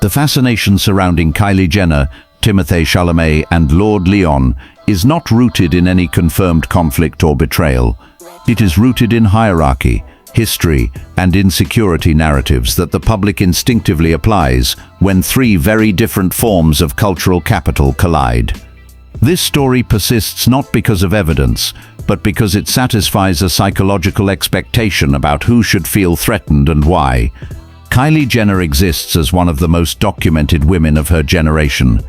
The fascination surrounding Kylie Jenner, Timothée Chalamet, and Lord Leon is not rooted in any confirmed conflict or betrayal. It is rooted in hierarchy, history, and insecurity narratives that the public instinctively applies when three very different forms of cultural capital collide. This story persists not because of evidence, but because it satisfies a psychological expectation about who should feel threatened and why. Kylie Jenner exists as one of the most documented women of her generation.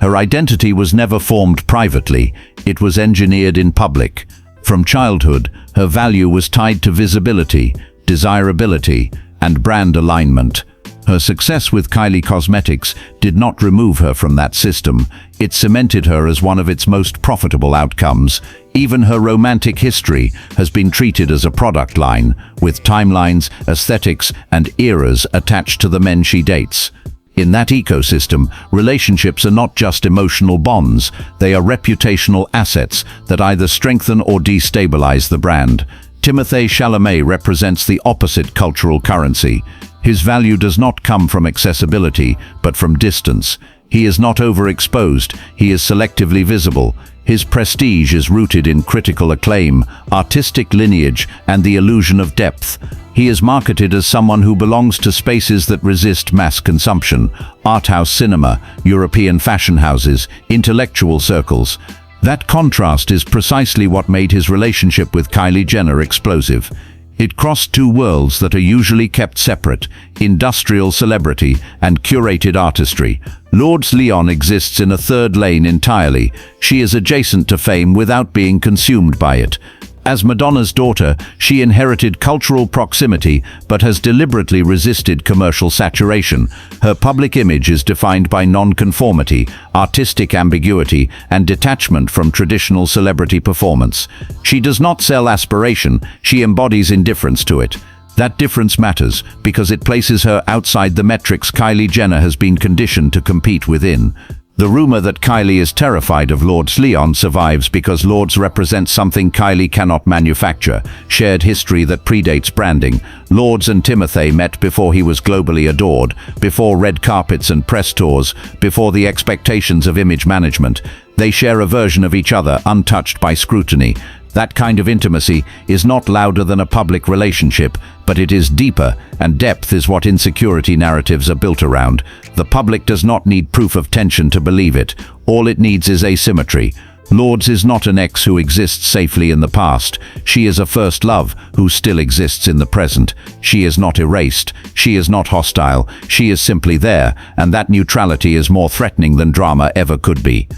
Her identity was never formed privately, it was engineered in public. From childhood, her value was tied to visibility, desirability, and brand alignment. Her success with Kylie Cosmetics did not remove her from that system. It cemented her as one of its most profitable outcomes. Even her romantic history has been treated as a product line, with timelines, aesthetics, and eras attached to the men she dates. In that ecosystem, relationships are not just emotional bonds, they are reputational assets that either strengthen or destabilize the brand. Timothée Chalamet represents the opposite cultural currency. His value does not come from accessibility, but from distance. He is not overexposed, he is selectively visible. His prestige is rooted in critical acclaim, artistic lineage, and the illusion of depth. He is marketed as someone who belongs to spaces that resist mass consumption, art house cinema, European fashion houses, intellectual circles. That contrast is precisely what made his relationship with Kylie Jenner explosive. It crossed two worlds that are usually kept separate, industrial celebrity and curated artistry. Lord Leon exists in a third lane entirely. She is adjacent to fame without being consumed by it. As Madonna's daughter, she inherited cultural proximity but has deliberately resisted commercial saturation. Her public image is defined by non-conformity, artistic ambiguity, and detachment from traditional celebrity performance. She does not sell aspiration, she embodies indifference to it. That difference matters because it places her outside the metrics Kylie Jenner has been conditioned to compete within. The rumor that Kylie is terrified of Lord Leon survives because Lords represent something Kylie cannot manufacture, shared history that predates branding. Lords and Timothée met before he was globally adored, before red carpets and press tours, before the expectations of image management. They share a version of each other untouched by scrutiny. That kind of intimacy is not louder than a public relationship, but it is deeper, and depth is what insecurity narratives are built around. The public does not need proof of tension to believe it. All it needs is asymmetry. Lords is not an ex who exists safely in the past. She is a first love who still exists in the present. She is not erased. She is not hostile. She is simply there, and that neutrality is more threatening than drama ever could be.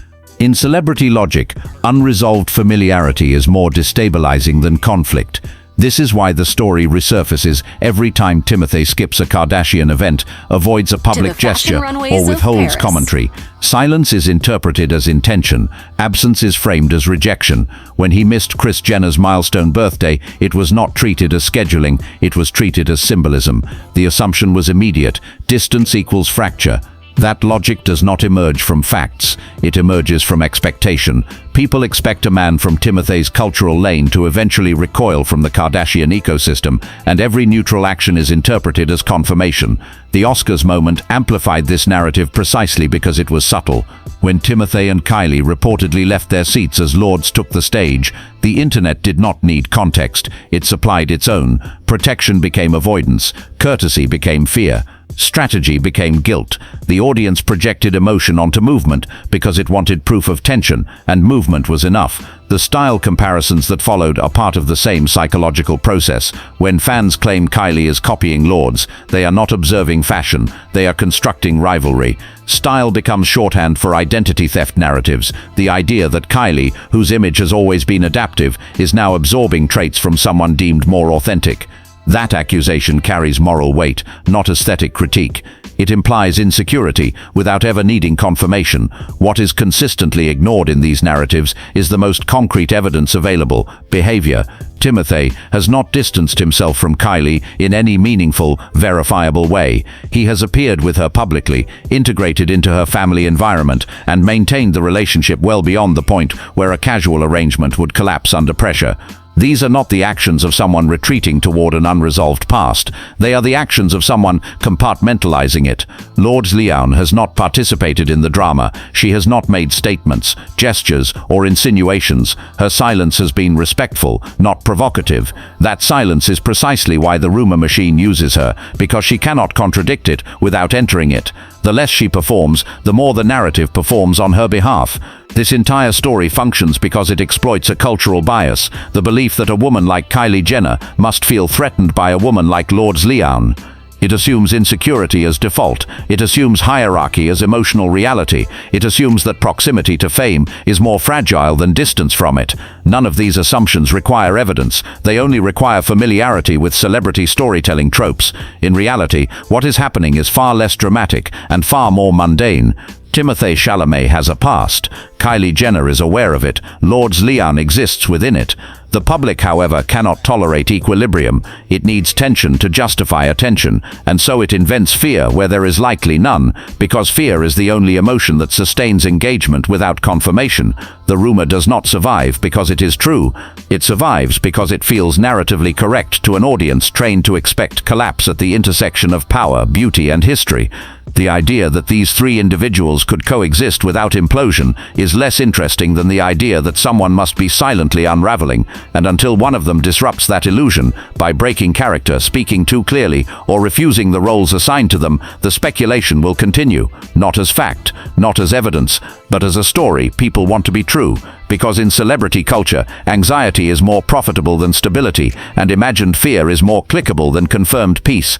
In celebrity logic, unresolved familiarity is more destabilizing than conflict. This is why the story resurfaces every time Timothée skips a Kardashian event, avoids a public gesture, or withholds commentary. Silence is interpreted as intention, absence is framed as rejection. When he missed Kris Jenner's milestone birthday, it was not treated as scheduling, it was treated as symbolism. The assumption was immediate: distance equals fracture. That logic does not emerge from facts, it emerges from expectation. People expect a man from Timothée's cultural lane to eventually recoil from the Kardashian ecosystem, and every neutral action is interpreted as confirmation. The Oscars moment amplified this narrative precisely because it was subtle. When Timothée and Kylie reportedly left their seats as Lords took the stage, the internet did not need context, it supplied its own. Protection became avoidance, courtesy became fear. Strategy became guilt. The audience projected emotion onto movement because it wanted proof of tension, and movement was enough. The style comparisons that followed are part of the same psychological process. When fans claim Kylie is copying Lords, they are not observing fashion, they are constructing rivalry. Style becomes shorthand for identity theft narratives. The idea that Kylie, whose image has always been adaptive, is now absorbing traits from someone deemed more authentic. That accusation carries moral weight, not aesthetic critique. It implies insecurity without ever needing confirmation. What is consistently ignored in these narratives is the most concrete evidence available: behavior. Timothée has not distanced himself from Kylie in any meaningful, verifiable way. He has appeared with her publicly, integrated into her family environment, and maintained the relationship well beyond the point where a casual arrangement would collapse under pressure. These are not the actions of someone retreating toward an unresolved past. They are the actions of someone compartmentalizing it. Lord Leon has not participated in the drama. She has not made statements, gestures, or insinuations. Her silence has been respectful, not provocative. That silence is precisely why the rumor machine uses her, because she cannot contradict it without entering it. The less she performs, the more the narrative performs on her behalf. This entire story functions because it exploits a cultural bias, the belief that a woman like Kylie Jenner must feel threatened by a woman like Lord Leon. It assumes insecurity as default. It assumes hierarchy as emotional reality. It assumes that proximity to fame is more fragile than distance from it. None of these assumptions require evidence. They only require familiarity with celebrity storytelling tropes. In reality, what is happening is far less dramatic and far more mundane. Timothée Chalamet has a past. Kylie Jenner is aware of it. Lord Leon exists within it. The public, however, cannot tolerate equilibrium. It needs tension to justify attention, and so it invents fear where there is likely none, because fear is the only emotion that sustains engagement without confirmation. The rumor does not survive because it is true. It survives because it feels narratively correct to an audience trained to expect collapse at the intersection of power, beauty, and history. The idea that these three individuals could coexist without implosion is less interesting than the idea that someone must be silently unraveling, and until one of them disrupts that illusion by breaking character, speaking too clearly, or refusing the roles assigned to them, the speculation will continue, not as fact, not as evidence, but as a story people want to be true. Because in celebrity culture, anxiety is more profitable than stability, and imagined fear is more clickable than confirmed peace.